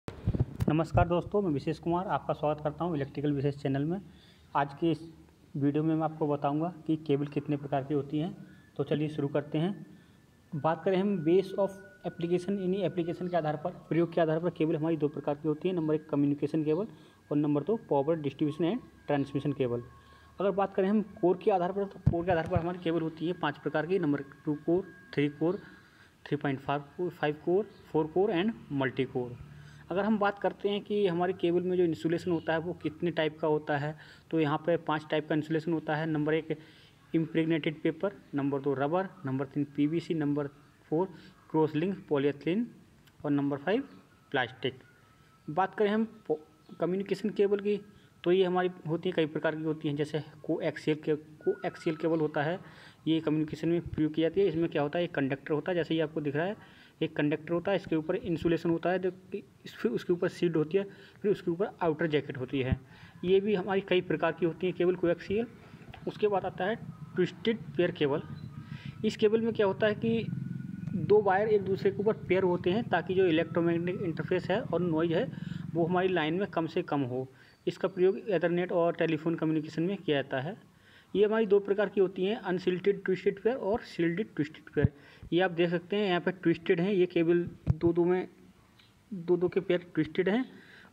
नमस्कार दोस्तों, मैं विशेष कुमार आपका स्वागत करता हूं इलेक्ट्रिकल विशेष चैनल में। आज के इस वीडियो में मैं आपको बताऊंगा कि केबल कितने प्रकार की होती हैं। तो चलिए शुरू करते हैं। बात करें हम बेस ऑफ एप्लीकेशन, इन्हीं एप्लीकेशन के आधार पर, प्रयोग के आधार पर केबल हमारी दो प्रकार की होती है। नंबर 1 कम्युनिकेशन केबल और number 2 power distribution and transmission cable. अगर बात करें हम कोर के आधार पर, तो कोर के आधार पर हमारी केबल होती है 5 प्रकार की। Number 2 core, 3 core, 3.5 core, 4 core and multi core. अगर हम बात करते हैं कि हमारी केबल में जो इंसुलेशन होता है वो कितने टाइप का होता है, तो यहाँ पे 5 टाइप का इंसुलेशन होता है। Number 1 impregnated paper, number 2 rubber, number 3 PVC, number 4 cross link polyethylene और नंबर 5 प्लास्टिक। बात करें हम कम्युनिकेशन केबल की, तो ये हमारी होती है कई प्रकार की होती हैं। जैसे को एक्सियल केबल होता है, ये कम्युनिकेशन में प्रयोग की जाती है। इसमें क्या होता है, एक कंडक्टर होता है, जैसे ये आपको दिख रहा है, एक कंडक्टर होता है, इसके ऊपर इंसुलेशन होता है, फिर उसके ऊपर शीट होती है, फिर उसके ऊपर आउटर जैकेट होती है। ये भी हमारी कई प्रकार की होती है केबल कोएक्सियल। उसके बाद आता है ट्विस्टेड पेयर केबल। इस केबल में क्या होता है कि 2 वायर एक दूसरे के ऊपर पेयर होते हैं, ताकि जो इलेक्ट्रोमैग्नेटिक इंटरफेस है और नॉइज है वो हमारी लाइन में कम से कम हो। इसका प्रयोग एथरनेट और टेलीफोन कम्युनिकेशन में किया जाता है। ये हमारी 2 प्रकार की होती हैं, अनसिल्टेड ट्विस्टेड पेयर और सिल्टेड ट्विस्टेड पेयर। ये आप देख सकते हैं यहाँ पे ट्विस्टेड हैं, ये केबल दो के पेयर ट्विस्टेड हैं।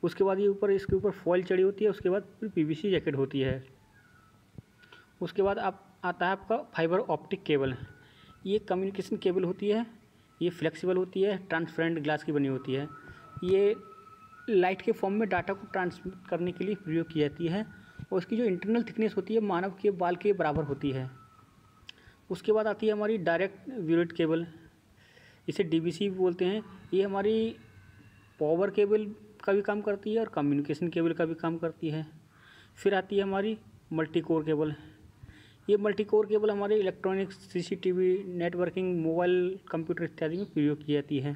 उसके बाद ये ऊपर, इसके ऊपर फॉइल चढ़ी होती है, उसके बाद फिर पीवीसी जैकेट होती है। उसके बाद आता है आपका फाइबर ऑप्टिक केबल। ये कम्युनिकेशन केबल होती है, ये फ्लेक्सिबल होती है, ट्रांसपेरेंट ग्लास की बनी होती है। ये लाइट के फॉर्म में डाटा को ट्रांसमिट करने के लिए प्रयोग की जाती है और इसकी जो इंटरनल थिकनेस होती है मानव के बाल के बराबर होती है। उसके बाद आती है हमारी डायरेक्ट व्यूलेट केबल, इसे डीवीसी बोलते हैं। ये हमारी पावर केबल का भी काम करती है और कम्युनिकेशन केबल का भी काम करती है। फिर आती है हमारी मल्टी कोर केबल। ये मल्टी कोर केबल हमारे electronics, CCTV, networking, mobile, computer इत्यादि में प्रयोग की जाती है।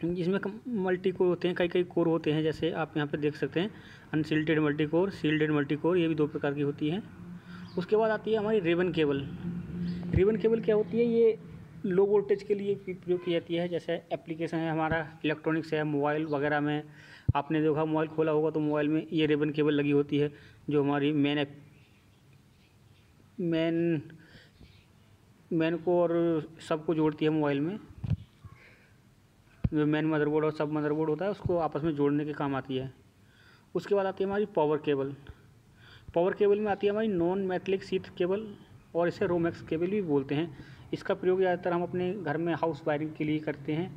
इसमें मल्टी कोर होते हैं, कई कोर होते हैं, जैसे आप यहाँ पे देख सकते हैं unshielded multi core, shielded multi core, ये भी 2 प्रकार की होती हैं। उसके बाद आती है हमारी रिबन केबल। रिबन केबल क्या होती है, ये लो वोल्टेज के लिए प्रयोग की जाती है। जैसे एप्लीकेशन है हमारा इलेक्ट्रॉनिक्स है, मोबाइल वगैरह में आपने देखा, मोबाइल खोला होगा तो मोबाइल में ये रिबन केबल लगी होती है, जो हमारी मेन को और सबको जोड़ती है। मोबाइल में जो मेन मदरबोर्ड और सब मदरबोर्ड होता है उसको आपस में जोड़ने के काम आती है। उसके बाद आती है हमारी पावर केबल। पावर केबल में आती है हमारी नॉन मेटलिक शीथ केबल और इसे रोमैक्स केबल भी बोलते हैं। इसका प्रयोग ज़्यादातर हम अपने घर में हाउस वायरिंग के लिए करते हैं।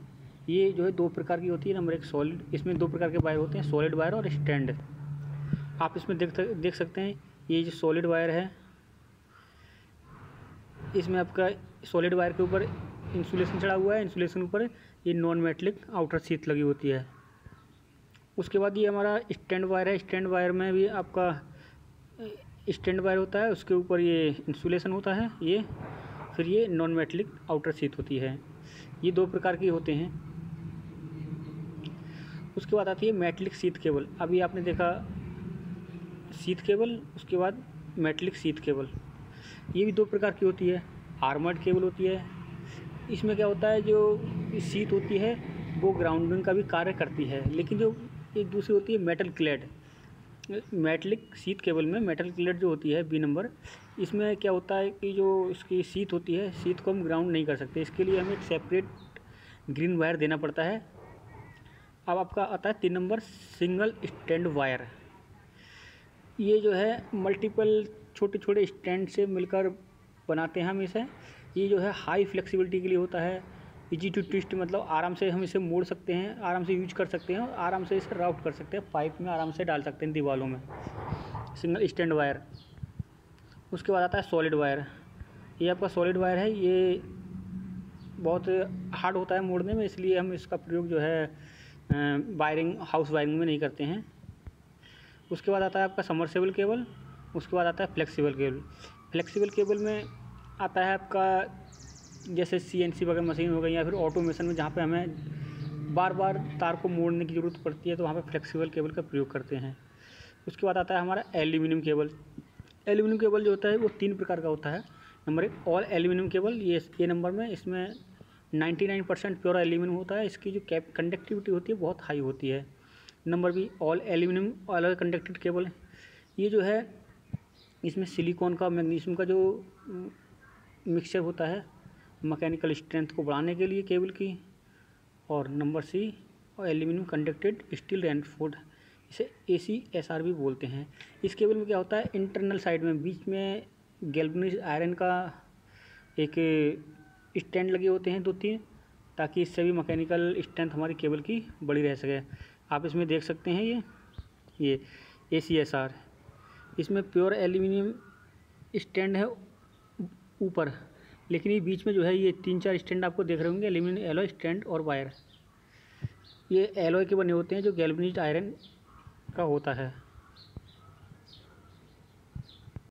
ये जो है 2 प्रकार की होती है। नंबर 1 सॉलिड, इसमें 2 प्रकार के वायर होते हैं, सॉलिड वायर और स्टैंड। आप इसमें देख सकते हैं, ये जो सॉलिड वायर है, इसमें आपका सॉलिड वायर के ऊपर इंसुलेशन चढ़ा हुआ है, इंसुलेशन ऊपर ये नॉन मेटलिक आउटर शीथ लगी होती है। उसके बाद ये हमारा स्टैंड वायर है। स्टैंड वायर में भी आपका स्टैंड वायर होता है, उसके ऊपर ये इंसुलेशन होता है, ये फिर ये नॉन मेटलिक आउटर शीथ होती है। ये 2 प्रकार की होते हैं। उसके बाद आती है मेटलिक शीथ केबल। अभी आपने देखा शीथ केबल, उसके बाद मेटलिक शीथ केबल। ये भी 2 प्रकार की होती है। आर्मर्ड केबल होती है। इसमें क्या होता है, जो शीथ होती है वो ग्राउंडिंग का भी कार्य करती है, लेकिन जो एक दूसरी होती है metal clad. Metallic sheath cable में मेटल क्लेड जो होती है, बी नंबर, इसमें क्या होता है कि जो इसकी शीथ होती है, शीथ को हम ग्राउंड नहीं कर सकते, इसके लिए हमें एक सेपरेट ग्रीन वायर देना पड़ता है। अब आपका आता है 3 नंबर सिंगल स्टैंड वायर। ये जो है मल्टीपल छोटे छोटे स्टैंड से मिलकर बनाते हैं हम इसे। ये जो है हाई फ्लेक्सिबिलिटी के लिए होता है, इजी टू ट्विस्ट, मतलब आराम से हम इसे मोड़ सकते हैं, आराम से यूज कर सकते हैं और आराम से इसे राउट कर सकते हैं, पाइप में आराम से डाल सकते हैं, दीवारों में। Single stand wire. उसके बाद आता है सॉलिड वायर। ये आपका सॉलिड वायर है, ये बहुत हार्ड होता है मोड़ने में, इसलिए हम इसका प्रयोग जो है वायरिंग, हाउस वायरिंग में नहीं करते हैं। उसके बाद आता है आपका सबमर्सिबल केबल। उसके बाद आता है फ्लेक्सिबल केबल। फ्लेक्सिबल केबल में आता है आपका जैसे सीएनसी वगैरह मशीन हो गई, या फिर ऑटोमेशन में जहाँ पे हमें बार बार तार को मोड़ने की ज़रूरत पड़ती है, तो वहाँ पे फ्लेक्सिबल केबल का प्रयोग करते हैं। उसके बाद आता है हमारा एल्यूमिनियम केबल। एल्यूमिनियम केबल जो होता है वो 3 प्रकार का होता है। नंबर 1 ऑल एल्यूमिनियम केबल, ये नंबर में, इसमें 99% प्योर एल्यूमिनियम होता है। इसकी जो कंडक्टिविटी होती है बहुत हाई होती है। Number B, all aluminium all conducted cable. ये जो है इसमें सिलिकॉन का मैग्नीशियम का जो मिक्सचर होता है मैकेनिकल स्ट्रेंथ को बढ़ाने के लिए केबल की। और number C, aluminium conducted steel reinforced, इसे ACSR भी बोलते हैं। इस केबल में क्या होता है, इंटरनल साइड में बीच में गैल्वेनाइज्ड आयरन का एक स्टैंड लगे होते हैं 2-3, ताकि इससे भी मैकेनिकल स्ट्रेंथ हमारी केबल की बड़ी रह सके। आप इसमें देख सकते हैं ये ACSR, इसमें प्योर एल्यूमिनियम स्टैंड है ऊपर, लेकिन ये बीच में जो है ये 3-4 स्टैंड आपको देख रहे होंगे एल्यूमिनियम एलॉय स्टैंड और वायर। ये एलॉय के बने होते हैं जो गैल्वेनाइज्ड आयरन का होता है।